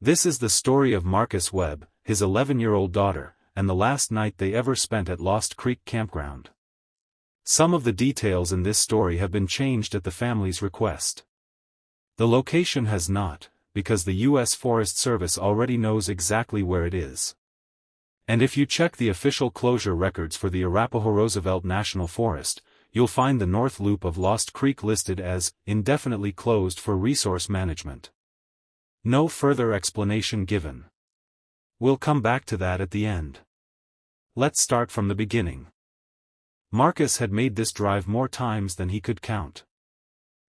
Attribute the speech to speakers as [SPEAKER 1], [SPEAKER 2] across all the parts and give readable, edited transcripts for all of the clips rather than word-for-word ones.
[SPEAKER 1] This is the story of Marcus Webb, his 11-year-old daughter, and the last night they ever spent at Lost Creek Campground. Some of the details in this story have been changed at the family's request. The location has not, because the U.S. Forest Service already knows exactly where it is. And if you check the official closure records for the Arapahoe-Roosevelt National Forest, you'll find the North Loop of Lost Creek listed as indefinitely closed for resource management. No further explanation given. We'll come back to that at the end. Let's start from the beginning. Marcus had made this drive more times than he could count.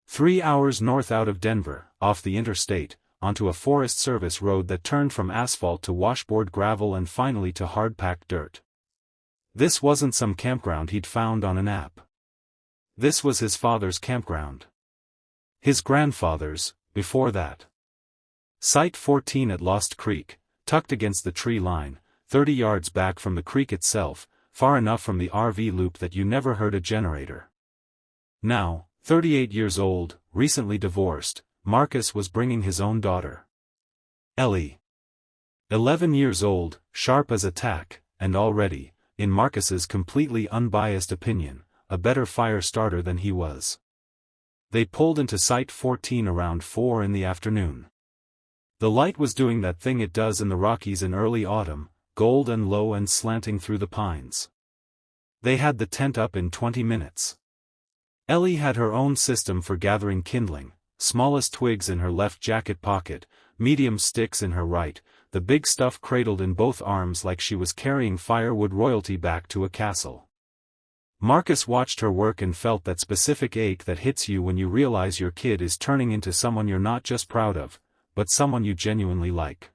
[SPEAKER 1] 3 hours north out of Denver, off the interstate, onto a Forest Service road that turned from asphalt to washboard gravel and finally to hard-packed dirt. This wasn't some campground he'd found on an app. This was his father's campground. His grandfather's, before that. Site 14 at Lost Creek, tucked against the tree line, 30 yards back from the creek itself, far enough from the RV loop that you never heard a generator. Now, 38 years old, recently divorced, Marcus was bringing his own daughter, Ellie. 11 years old, sharp as a tack, and already, in Marcus's completely unbiased opinion, a better fire starter than he was. They pulled into Site 14 around 4 in the afternoon. The light was doing that thing it does in the Rockies in early autumn, gold and low and slanting through the pines. They had the tent up in 20 minutes. Ellie had her own system for gathering kindling, smallest twigs in her left jacket pocket, medium sticks in her right, the big stuff cradled in both arms like she was carrying firewood royalty back to a castle. Marcus watched her work and felt that specific ache that hits you when you realize your kid is turning into someone you're not just proud of, but someone you genuinely like.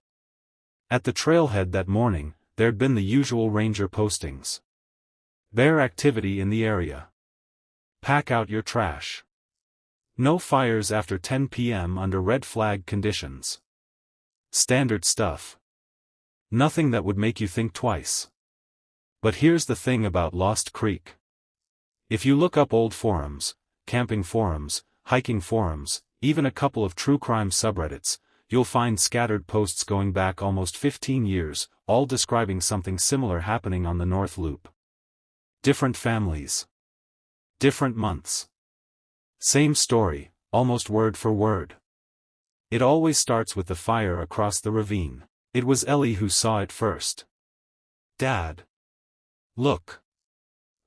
[SPEAKER 1] At the trailhead that morning, there'd been the usual ranger postings. Bear activity in the area. Pack out your trash. No fires after 10 p.m. under red flag conditions. Standard stuff. Nothing that would make you think twice. But here's the thing about Lost Creek. If you look up old forums, camping forums, hiking forums, even a couple of true crime subreddits, you'll find scattered posts going back almost 15 years, all describing something similar happening on the North Loop. Different families. Different months. Same story, almost word for word. It always starts with the fire across the ravine. It was Ellie who saw it first. Dad. Look.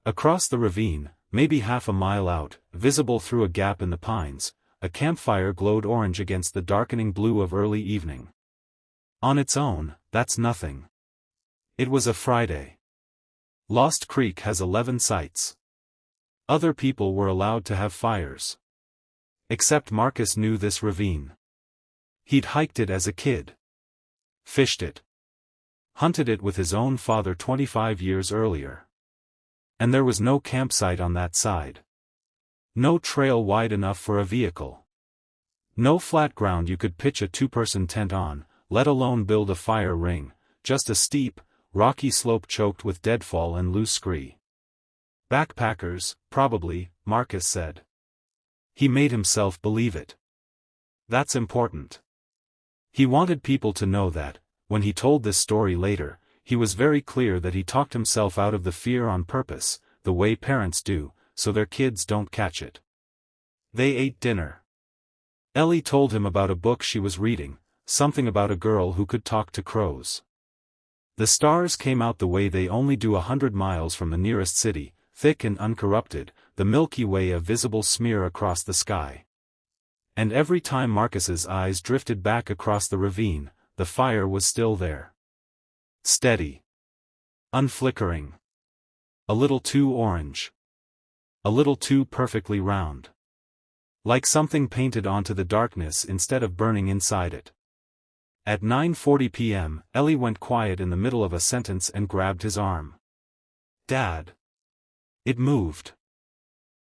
[SPEAKER 1] Across the ravine, maybe half a mile out, visible through a gap in the pines, a campfire glowed orange against the darkening blue of early evening. On its own, that's nothing. It was a Friday. Lost Creek has 11 sites. Other people were allowed to have fires. Except Marcus knew this ravine. He'd hiked it as a kid. Fished it. Hunted it with his own father 25 years earlier. And there was no campsite on that side. No trail wide enough for a vehicle. No flat ground you could pitch a two-person tent on, let alone build a fire ring, just a steep, rocky slope choked with deadfall and loose scree. Backpackers, probably, Marcus said. He made himself believe it. That's important. He wanted people to know that, when he told this story later, he was very clear that he talked himself out of the fear on purpose, the way parents do, so their kids don't catch it. They ate dinner. Ellie told him about a book she was reading, something about a girl who could talk to crows. The stars came out the way they only do 100 miles from the nearest city, thick and uncorrupted, the Milky Way a visible smear across the sky. And every time Marcus's eyes drifted back across the ravine, the fire was still there. Steady. Unflickering. A little too orange. A little too perfectly round. Like something painted onto the darkness instead of burning inside it. At 9:40 p.m., Ellie went quiet in the middle of a sentence and grabbed his arm. Dad. It moved.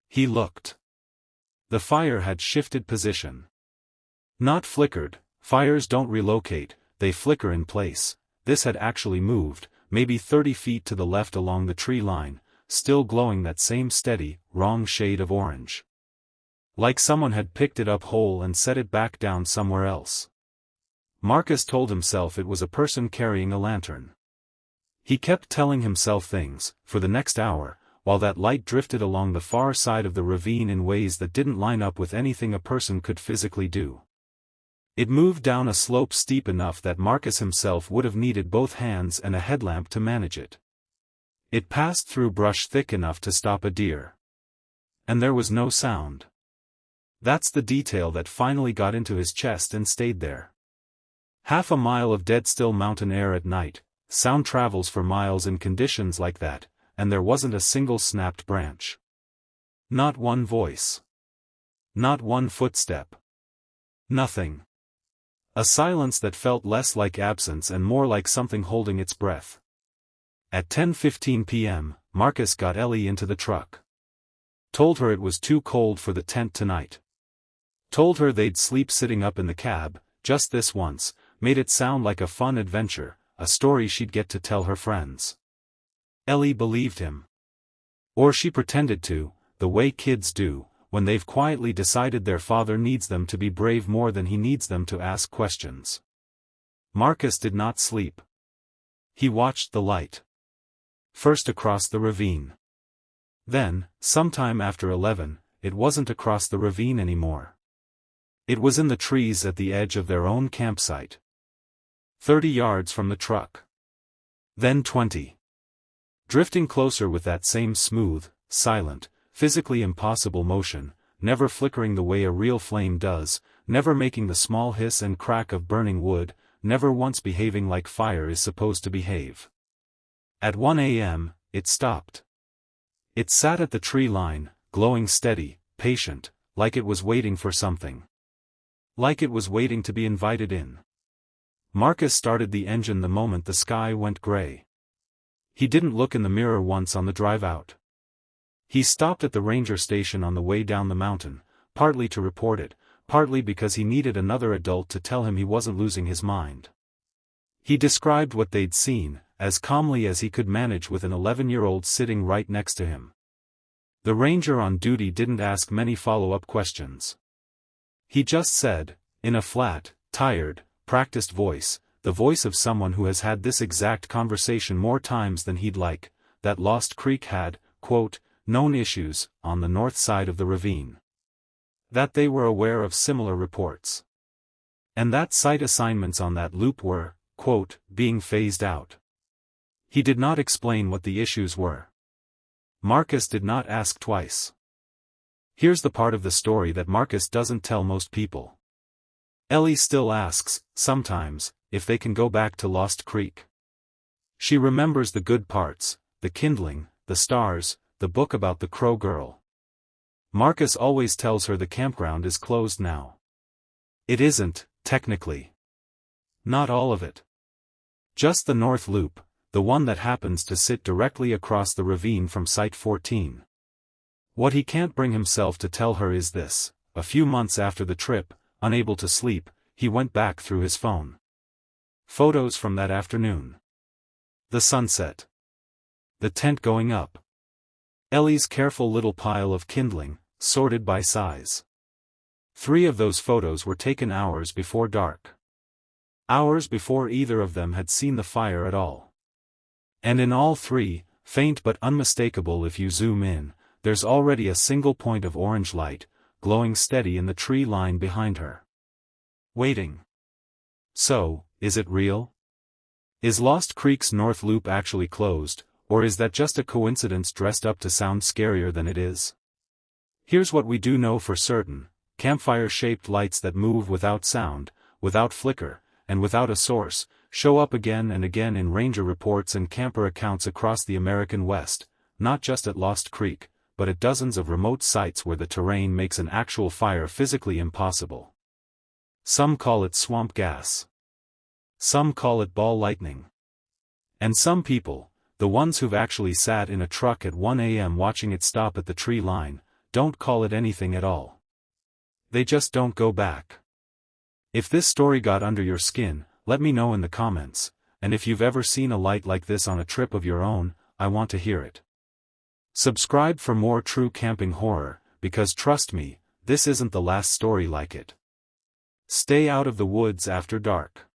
[SPEAKER 1] He looked. The fire had shifted position. Not flickered, fires don't relocate, they flicker in place. This had actually moved, maybe 30 feet to the left along the tree line, still glowing that same steady, wrong shade of orange. Like someone had picked it up whole and set it back down somewhere else. Marcus told himself it was a person carrying a lantern. He kept telling himself things, for the next hour, while that light drifted along the far side of the ravine in ways that didn't line up with anything a person could physically do. It moved down a slope steep enough that Marcus himself would have needed both hands and a headlamp to manage it. It passed through brush thick enough to stop a deer. And there was no sound. That's the detail that finally got into his chest and stayed there. Half a mile of dead-still mountain air at night, sound travels for miles in conditions like that, and there wasn't a single snapped branch. Not one voice. Not one footstep. Nothing. A silence that felt less like absence and more like something holding its breath. At 10:15 p.m., Marcus got Ellie into the truck. Told her it was too cold for the tent tonight. Told her they'd sleep sitting up in the cab, just this once, made it sound like a fun adventure, a story she'd get to tell her friends. Ellie believed him. Or she pretended to, the way kids do, when they've quietly decided their father needs them to be brave more than he needs them to ask questions. Marcus did not sleep. He watched the light. First across the ravine. Then, sometime after 11, it wasn't across the ravine anymore. It was in the trees at the edge of their own campsite. 30 yards from the truck. Then 20. Drifting closer with that same smooth, silent, physically impossible motion, never flickering the way a real flame does, never making the small hiss and crack of burning wood, never once behaving like fire is supposed to behave. At 1 a.m., it stopped. It sat at the tree line, glowing steady, patient, like it was waiting for something. Like it was waiting to be invited in. Marcus started the engine the moment the sky went gray. He didn't look in the mirror once on the drive out. He stopped at the ranger station on the way down the mountain, partly to report it, partly because he needed another adult to tell him he wasn't losing his mind. He described what they'd seen, as calmly as he could manage with an 11-year-old sitting right next to him. The ranger on duty didn't ask many follow-up questions. He just said, in a flat, tired, practiced voice, the voice of someone who has had this exact conversation more times than he'd like, that Lost Creek had, quote, known issues, on the north side of the ravine. That they were aware of similar reports. And that site assignments on that loop were, quote, being phased out. He did not explain what the issues were. Marcus did not ask twice. Here's the part of the story that Marcus doesn't tell most people. Ellie still asks, sometimes, if they can go back to Lost Creek. She remembers the good parts, the kindling, the stars, the book about the crow girl. Marcus always tells her the campground is closed now. It isn't, technically. Not all of it. Just the north loop, the one that happens to sit directly across the ravine from Site 14. What he can't bring himself to tell her is this: a few months after the trip, unable to sleep, he went back through his phone. Photos from that afternoon. The sunset. The tent going up. Ellie's careful little pile of kindling, sorted by size. 3 of those photos were taken hours before dark. Hours before either of them had seen the fire at all. And in all 3, faint but unmistakable if you zoom in, there's already a single point of orange light, glowing steady in the tree line behind her. Waiting. So, is it real? Is Lost Creek's North Loop actually closed, or is that just a coincidence dressed up to sound scarier than it is? Here's what we do know for certain: campfire-shaped lights that move without sound, without flicker, and without a source, show up again and again in ranger reports and camper accounts across the American West, not just at Lost Creek, but at dozens of remote sites where the terrain makes an actual fire physically impossible. Some call it swamp gas. Some call it ball lightning. And some people, the ones who've actually sat in a truck at 1 a.m. watching it stop at the tree line, don't call it anything at all. They just don't go back. If this story got under your skin, let me know in the comments, and if you've ever seen a light like this on a trip of your own, I want to hear it. Subscribe for more true camping horror, because trust me, this isn't the last story like it. Stay out of the woods after dark.